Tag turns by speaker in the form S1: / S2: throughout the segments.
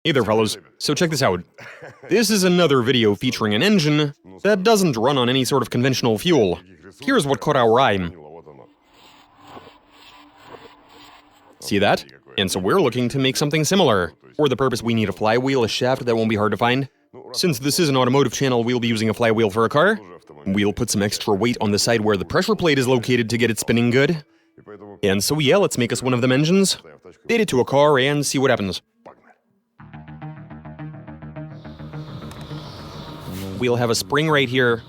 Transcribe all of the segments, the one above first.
S1: Hey there, fellas. So check this out. This is another video featuring an engine that doesn't run on any sort of conventional fuel. Here's what caught our eye. See that? And so we're looking to make something similar. For the purpose, we need a flywheel, a shaft that won't be hard to find. Since this is an automotive channel, we'll be using a flywheel for a car. We'll put some extra weight on the side where the pressure plate is located to get it spinning good. And so yeah, let's make us one of them engines, fit it to a car, and see what happens. We'll have a spring right here.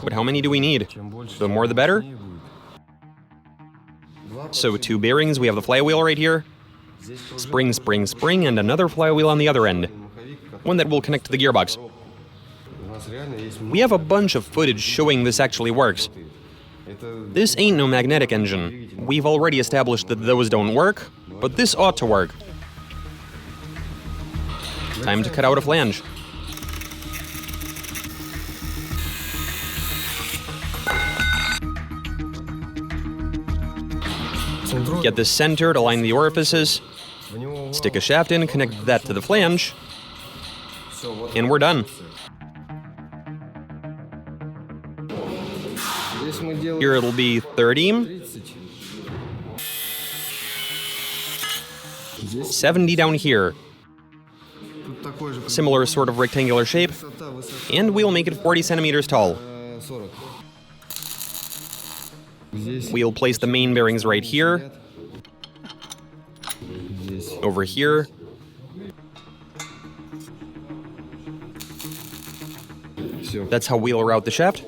S1: But how many do we need? The more the better? So 2 bearings, we have the flywheel right here. Spring, spring, spring, and another flywheel on the other end. One that will connect to the gearbox. We have a bunch of footage showing this actually works. This ain't no magnetic engine. We've already established that those don't work, but this ought to work. Time to cut out a flange. Get this centered, align the orifices, stick a shaft in, connect that to the flange, and we're done. Here it'll be 30, 70 down here. Similar sort of rectangular shape, and we'll make it 40 centimeters tall. We'll place the main bearings right here, over here, that's how we'll route the shaft.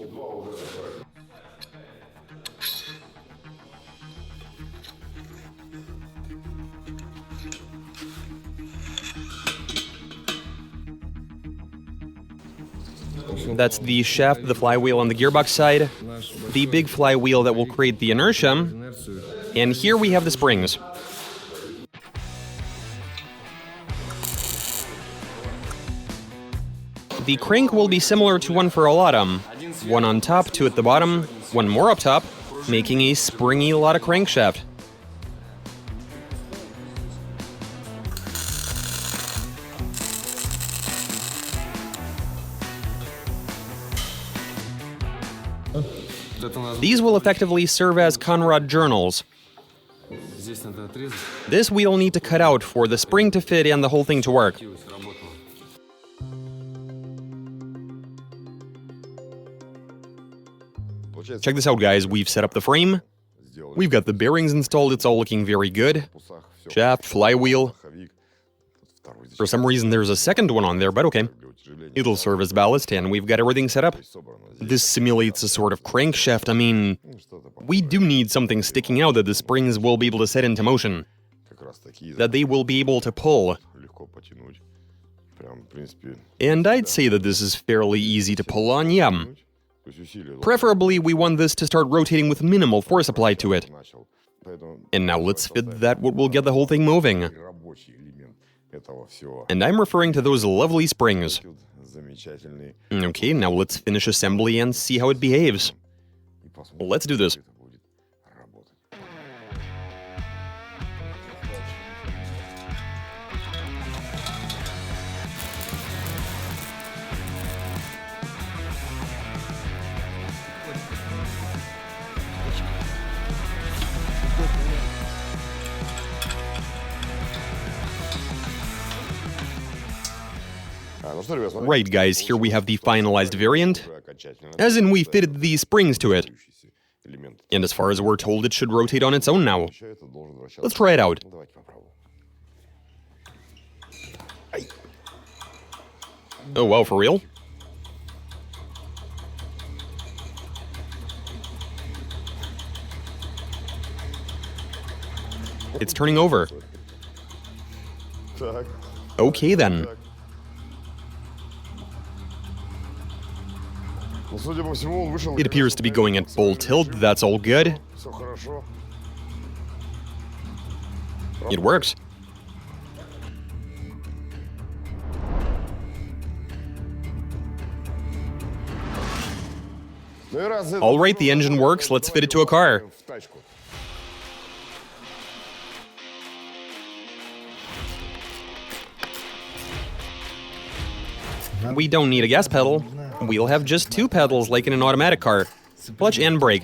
S1: That's the shaft, the flywheel on the gearbox side, the big flywheel that will create the inertia, and here we have the springs. The crank will be similar to one for a Lada. One on top, 2 at the bottom, one more up top, making a springy Lada crankshaft. These will effectively serve as Conrad journals. This we'll need to cut out for the spring to fit and the whole thing to work. Check this out, guys. We've set up the frame. We've got the bearings installed. It's all looking very good. Shaft, flywheel. For some reason, there's a second one on there, but okay. It'll serve as ballast, and we've got everything set up. This simulates a sort of crankshaft. I mean, we do need something sticking out that the springs will be able to set into motion. That they will be able to pull. And I'd say that this is fairly easy to pull on, yeah. Preferably, we want this to start rotating with minimal force applied to it. And now let's fit that what will get the whole thing moving. And I'm referring to those lovely springs. Okay, now let's finish assembly and see how it behaves. Let's do this. Right, guys, here we have the finalized variant, as in we fitted these springs to it. And as far as we're told, it should rotate on its own now. Let's try it out. Oh wow, for real? It's turning over. Okay then. It appears to be going at full tilt, that's all good. It works. All right, the engine works. Let's fit it to a car. We don't need a gas pedal. We'll have just two pedals like in an automatic car. Clutch and brake.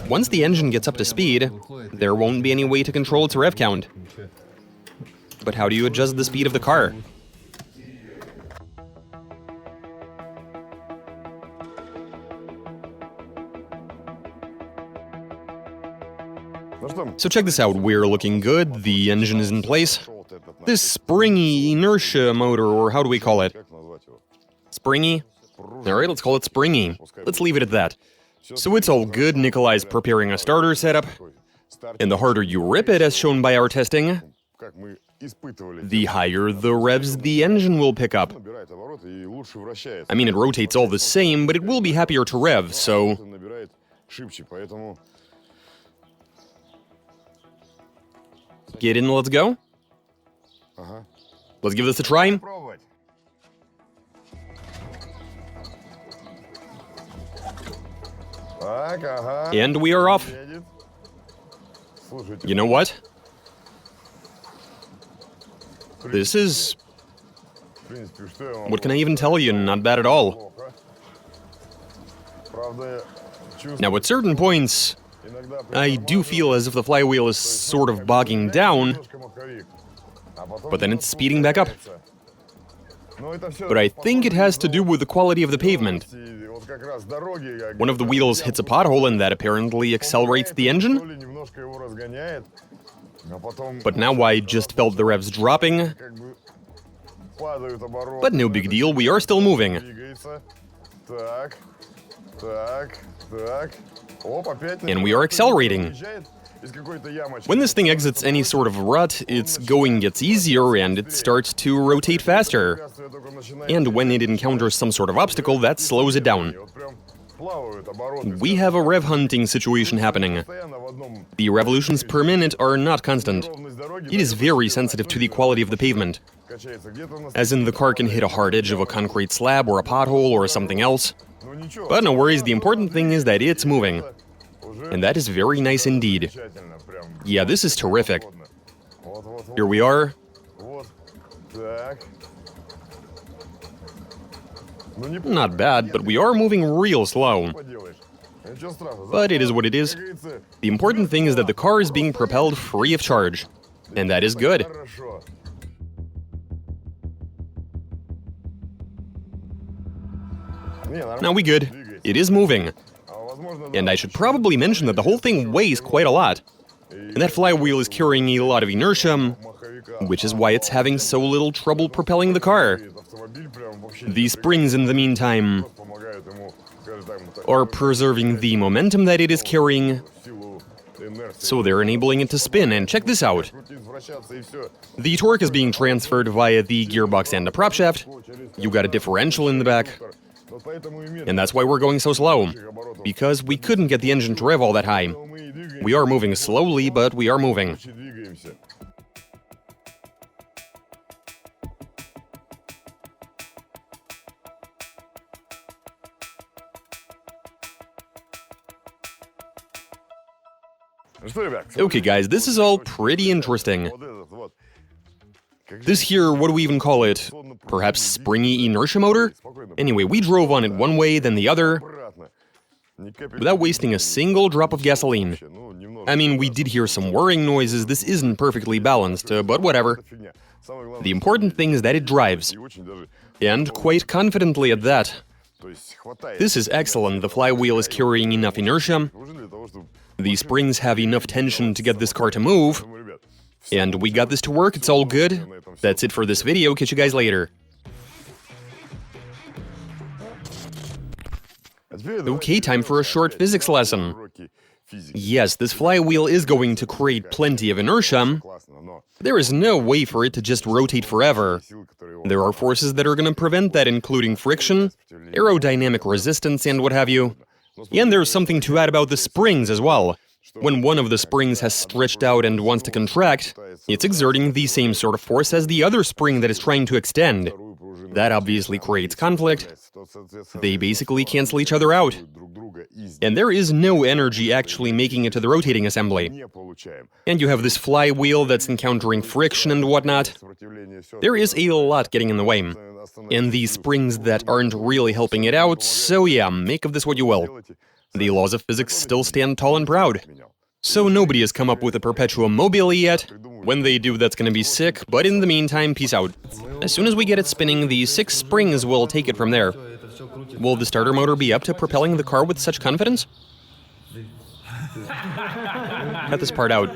S1: Once the engine gets up to speed, there won't be any way to control its rev count. But how do you adjust the speed of the car? So check this out, we're looking good, the engine is in place. This springy inertia motor, or how do we call it? Springy? Alright, let's call it springy. Let's leave it at that. So it's all good, Nikolai's preparing a starter setup. And the harder you rip it, as shown by our testing, the higher the revs the engine will pick up. I mean, it rotates all the same, but it will be happier to rev, so... Get in, let's go. Let's give this a try. And we are off. You know what? This is... What can I even tell you? Not bad at all. Now, at certain points, I do feel as if the flywheel is sort of bogging down, but then it's speeding back up. But I think it has to do with the quality of the pavement. One of the wheels hits a pothole and that apparently accelerates the engine. But now I just felt the revs dropping. But no big deal, we are still moving. And we are accelerating. When this thing exits any sort of rut, its going gets easier and it starts to rotate faster. And when it encounters some sort of obstacle, that slows it down. We have a rev hunting situation happening. The revolutions per minute are not constant. It is very sensitive to the quality of the pavement. As in, the car can hit a hard edge of a concrete slab or a pothole or something else. But no worries, the important thing is that it's moving. And that is very nice indeed. Yeah, this is terrific. Here we are. Not bad, but we are moving real slow. But it is what it is. The important thing is that the car is being propelled free of charge. And that is good. Now we good. It is moving. And I should probably mention that the whole thing weighs quite a lot. And that flywheel is carrying a lot of inertia, which is why it's having so little trouble propelling the car. The springs, in the meantime, are preserving the momentum that it is carrying, so they're enabling it to spin. And check this out. The torque is being transferred via the gearbox and the prop shaft. You got a differential in the back. And that's why we're going so slow, because we couldn't get the engine to rev all that high. We are moving slowly, but we are moving. Okay guys, this is all pretty interesting. This here, what do we even call it? Perhaps springy inertia motor? Anyway, we drove on it one way, then the other, without wasting a single drop of gasoline. I mean, we did hear some whirring noises, this isn't perfectly balanced, but whatever. The important thing is that it drives. And quite confidently at that. This is excellent, the flywheel is carrying enough inertia. The springs have enough tension to get this car to move. And we got this to work, it's all good. That's it for this video, catch you guys later. Okay, time for a short physics lesson. Yes, this flywheel is going to create plenty of inertia. There is no way for it to just rotate forever. There are forces that are going to prevent that, including friction, aerodynamic resistance, and what have you. And there's something to add about the springs as well. When one of the springs has stretched out and wants to contract, it's exerting the same sort of force as the other spring that is trying to extend. That obviously creates conflict. They basically cancel each other out. And there is no energy actually making it to the rotating assembly. And you have this flywheel that's encountering friction and whatnot. There is a lot getting in the way. And these springs that aren't really helping it out, so yeah, make of this what you will. The laws of physics still stand tall and proud. So nobody has come up with a perpetuum mobile yet. When they do, that's gonna be sick, but in the meantime, peace out. As soon as we get it spinning, the 6 springs will take it from there. Will the starter motor be up to propelling the car with such confidence? Cut this part out.